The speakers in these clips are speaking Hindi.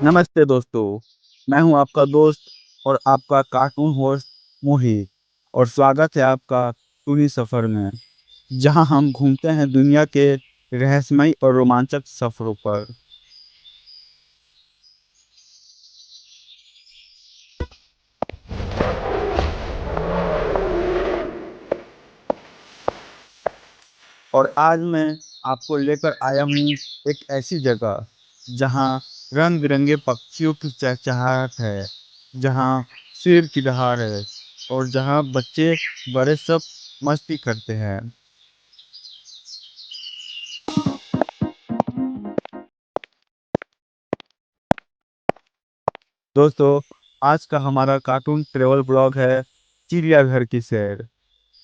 नमस्ते दोस्तों, मैं हूं आपका दोस्त और आपका कार्टून होस्ट मोहित और स्वागत है आपका टूरी सफ़र में, जहां हम घूमते हैं दुनिया के रहस्यमय और रोमांचक सफ़रों पर। और आज मैं आपको लेकर आया हूं एक ऐसी जगह, जहां रंग-बिरंगे पक्षियों की चहचहाहट है, जहां शेर की दहाड़ है और जहां बच्चे बड़े सब मस्ती करते हैं। दोस्तों, आज का हमारा कार्टून ट्रेवल ब्लॉग है चिड़ियाघर की सैर।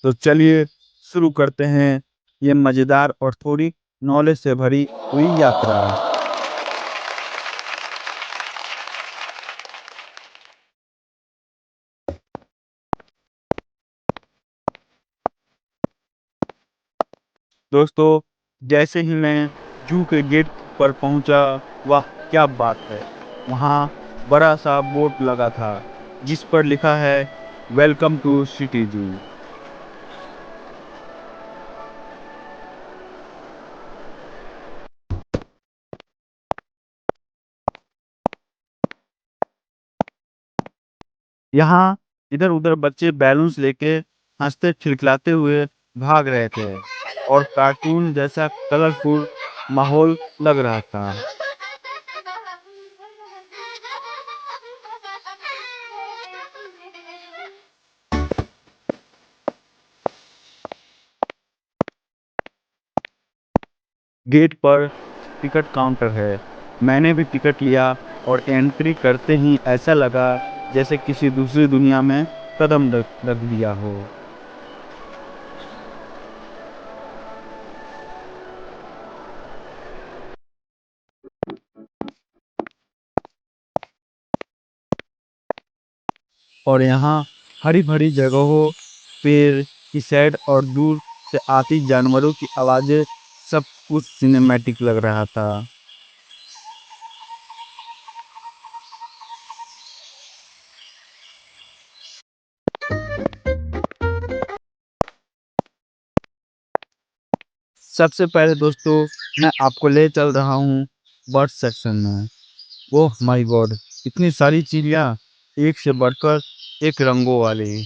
तो चलिए शुरू करते हैं ये मज़ेदार और थोड़ी नॉलेज से भरी हुई यात्रा। दोस्तों, जैसे ही मैं जू के गेट पर पहुंचा, वाह क्या बात है! वहां बड़ा सा बोर्ड लगा था जिस पर लिखा है वेलकम टू सिटी जू। यहाँ इधर-उधर बच्चे बैलून्स लेके हंसते खिलखिलाते हुए भाग रहे थे और कार्टून जैसा कलरफुल माहौल लग रहा था। गेट पर टिकट काउंटर है। मैंने भी टिकट लिया और एंट्री करते ही ऐसा लगा जैसे किसी दूसरी दुनिया में कदम रख दिया हो। और यहाँ हरी-भरी जगहों, पेड़ की सैर और दूर से आती जानवरों की आवाज़ें, सब कुछ सिनेमैटिक लग रहा था। सबसे पहले दोस्तों, मैं आपको ले चल रहा हूँ बर्ड सेक्शन में। Oh my God! इतनी सारी चिड़िया, एक से बढ़कर एक रंगों वाली।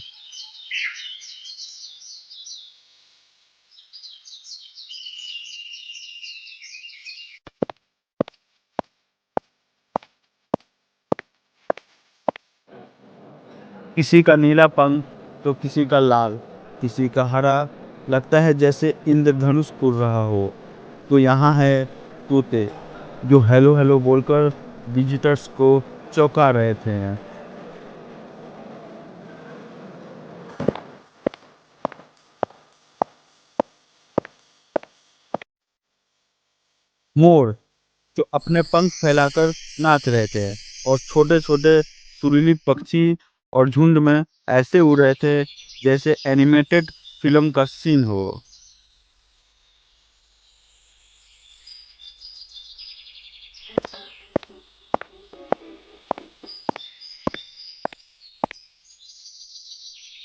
किसी का नीला पंख तो किसी का लाल, किसी का हरा, लगता है जैसे इंद्रधनुष उड़ रहा हो। तो यहाँ है तोते, जो हेलो हेलो बोलकर विजिटर्स को चौंका रहे थे। मोर, जो अपने पंख फैलाकर नाच रहे थे और छोटे छोटे सुरीली पक्षी और झुंड में ऐसे उड़ रहे थे जैसे एनिमेटेड फिल्म का सीन हो।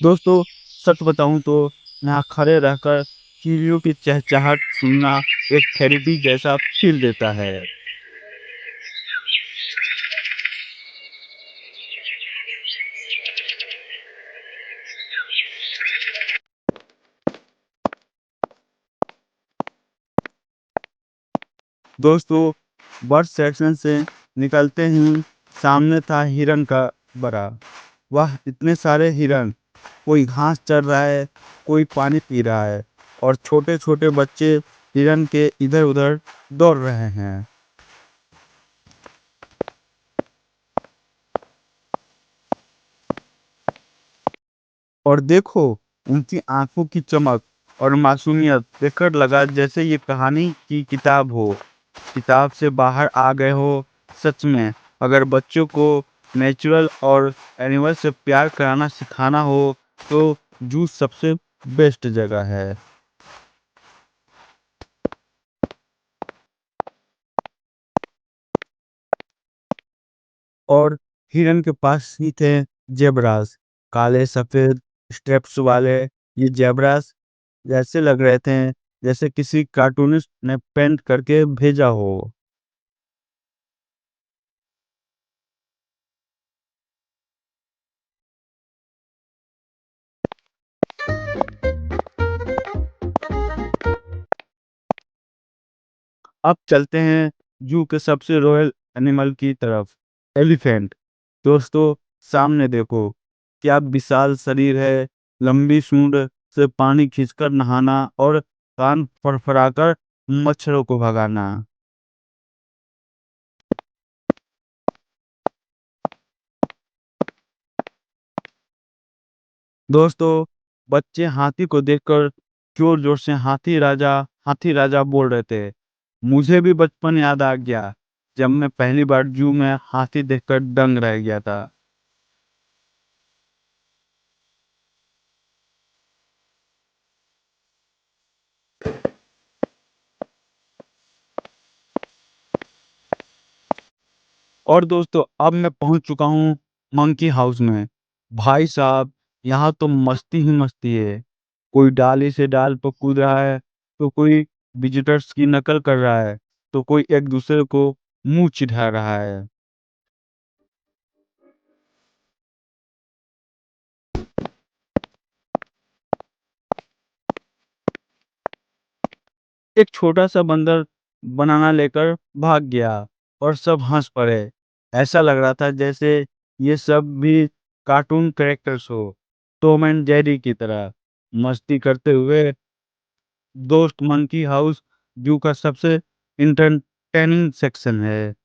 दोस्तों, सच बताऊं तो यहाँ खड़े रहकर चिड़ियों की चहचहाट सुनना एक थेरेपी जैसा फील देता है। दोस्तों, बर्ड सेक्शन से निकलते ही सामने था हिरन का बड़ा। वाह, इतने सारे हिरन! कोई घास चर रहा है, कोई पानी पी रहा है और छोटे छोटे बच्चे हिरन के इधर उधर दौड़ रहे हैं। और देखो, उनकी आंखों की चमक और मासूमियत देखकर लगा जैसे ये कहानी की किताब हो, किताब से बाहर आ गए हो। सच में, अगर बच्चों को नेचुरल और एनिमल से प्यार कराना सिखाना हो तो जू सबसे बेस्ट जगह है। और हिरन के पास ही थे जेब्रास, काले सफेद स्ट्रिप्स वाले। ये जेब्रास जैसे लग रहे थे जैसे किसी कार्टूनिस्ट ने पेंट करके भेजा हो। अब चलते हैं जू के सबसे रॉयल एनिमल की तरफ, एलिफेंट। दोस्तों, सामने देखो, क्या विशाल शरीर है, लंबी सूंड से पानी खींचकर नहाना और कान फड़फड़ाकर मच्छरों को भगाना। दोस्तों, बच्चे हाथी को देखकर जोर जोर से हाथी राजा बोल रहे थे। मुझे भी बचपन याद आ गया, जब मैं पहली बार जू में हाथी देखकर दंग रह गया था। और दोस्तों, अब मैं पहुंच चुका हूं मंकी हाउस में। भाई साहब, यहाँ तो मस्ती ही मस्ती है। कोई डाली से डाल पर कूद रहा है, तो कोई विजिटर्स की नकल कर रहा है, तो कोई एक दूसरे को मुंह चिढ़ा रहा है। एक छोटा सा बंदर बनाना लेकर भाग गया और सब हंस पड़े। ऐसा लग रहा था जैसे ये सब भी कार्टून कैरेक्टर्स हो, टॉम एंड जेरी की तरह मस्ती करते हुए। दोस्त, मंकी हाउस जू का सबसे इंटरटेनिंग सेक्शन है।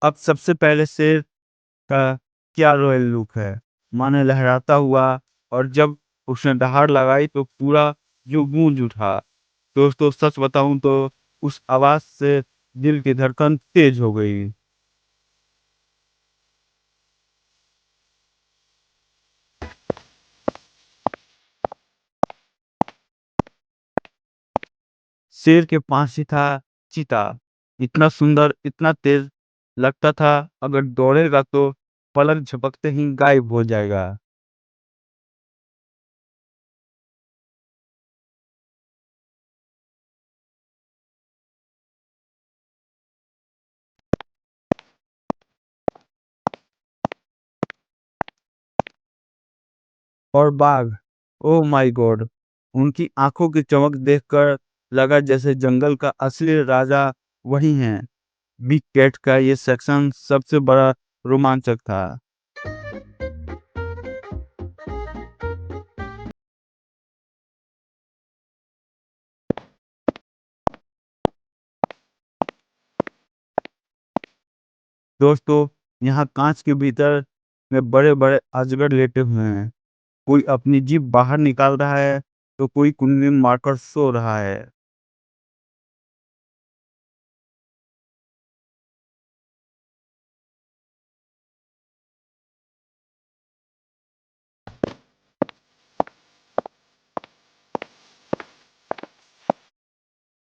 अब सबसे पहले शेर का क्या रॉयल लुक है, माने लहराता हुआ, और जब उसने दहाड़ लगाई तो पूरा जो गूंज उठा। दोस्तों, सच बताऊं तो उस आवाज से दिल की धड़कन तेज हो गई। शेर के पास ही था चीता। इतना सुंदर, इतना तेज, लगता था अगर दौड़ेगा तो पलक झपकते ही गायब हो जाएगा। और बाघ, ओ माय गॉड, उनकी आंखों की चमक देखकर लगा जैसे जंगल का असली राजा वही है। बिग कैट का ये सेक्शन सबसे बड़ा रोमांचक था। दोस्तों, यहाँ कांच के भीतर में बड़े बड़े अजगर लेटे हुए हैं। कोई अपनी जीभ बाहर निकाल रहा है, तो कोई कुंडली मारकर सो रहा है।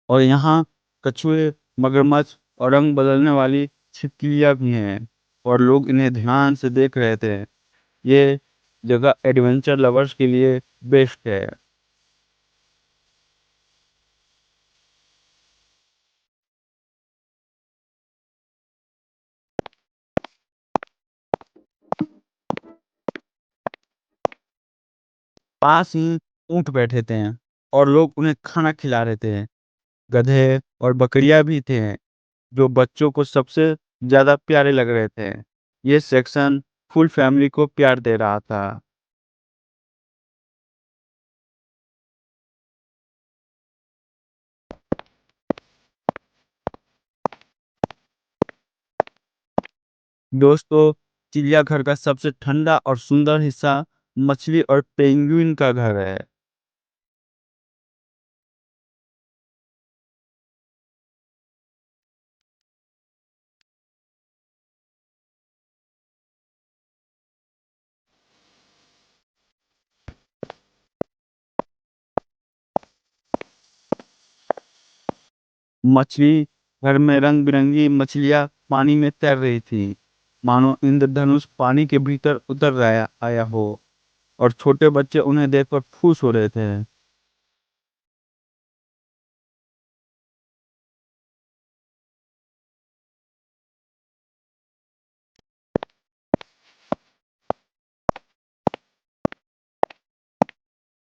और यहाँ कछुए, मगरमच्छ और रंग बदलने वाली छिपकलियाँ भी हैं, और लोग इन्हें ध्यान से देख रहे थे। ये जगह एडवेंचर लवर्स के लिए बेस्ट है। पास ही ऊंट बैठे थे, और लोग उन्हें खाना खिला रहे थे। गधे और बकरियां भी थे, जो बच्चों को सबसे ज्यादा प्यारे लग रहे थे। ये सेक्शन फुल फैमिली को प्यार दे रहा था। दोस्तों, चिड़ियाघर का सबसे ठंडा और सुंदर हिस्सा मछली और पेंगुइन का घर है। मछली घर में रंग-बिरंगी मछलियाँ पानी में तैर रही थी, मानो इंद्रधनुष पानी के भीतर उतर आया आया हो और छोटे बच्चे उन्हें देखकर खुश हो रहे थे।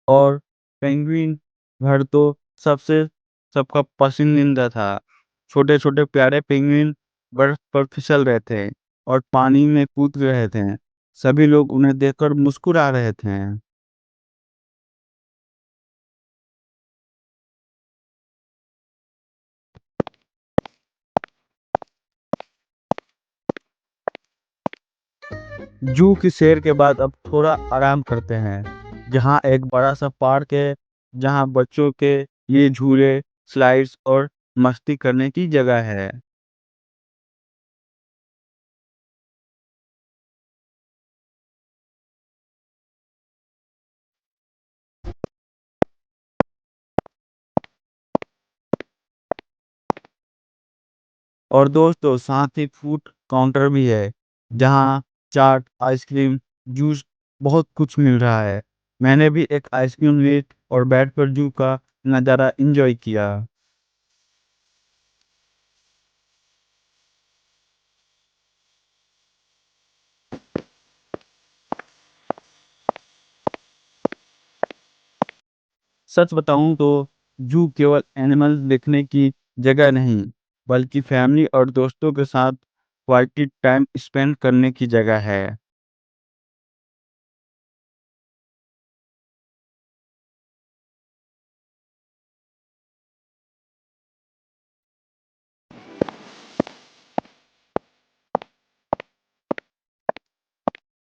और पेंगुइन घर तो सबसे सबका पसंदीदा था। छोटे-छोटे प्यारे पेंगुइन बर्फ पर फिसल रहे थे और पानी में कूद रहे थे। सभी लोग उन्हें देखकर मुस्कुरा रहे थे। जू की सैर के बाद अब थोड़ा आराम करते हैं। जहाँ एक बड़ा सा पार्क है, जहाँ बच्चों के लिए झूले, स्लाइड्स और मस्ती करने की जगह है। और दोस्तों साथ ही फूड काउंटर भी है, जहाँ चाट, आइसक्रीम, जूस बहुत कुछ मिल रहा है। मैंने भी एक आइसक्रीम ली और बैठकर जू का नज़ारा एंजॉय किया। सच बताऊं तो जू केवल एनिमल देखने की जगह नहीं, बल्कि फैमिली और दोस्तों के साथ क्वालिटी टाइम स्पेंड करने की जगह है।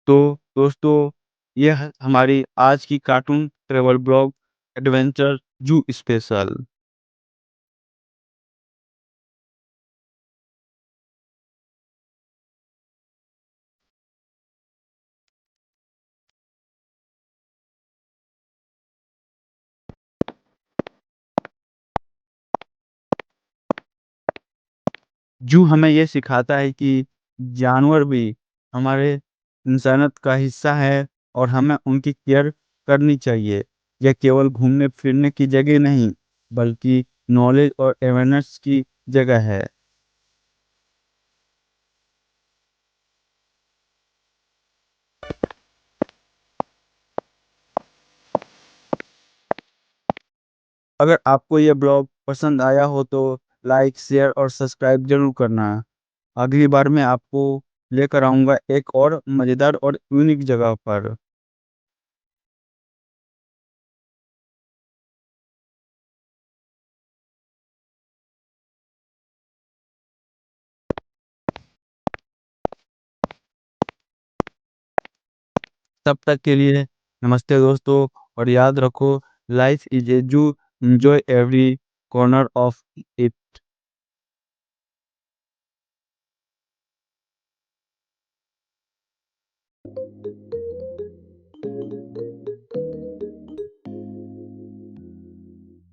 तो दोस्तों, यह हमारी आज की कार्टून ट्रैवल ब्लॉग एडवेंचर जू स्पेशल। जू हमें ये सिखाता है कि जानवर भी हमारे इंसानियत का हिस्सा है और हमें उनकी केयर करनी चाहिए। यह केवल घूमने-फिरने की जगह नहीं, बल्कि नॉलेज और अवेयरनेस की जगह है। अगर आपको ये ब्लॉग पसंद आया हो तो लाइक, शेयर और सब्सक्राइब ज़रूर करना। अगली बार मैं आपको लेकर आऊँगा एक और मज़ेदार और यूनिक जगह पर। तब तक के लिए नमस्ते दोस्तों, और याद रखो, लाइफ इज़ ए जू, enjoy every corner of it.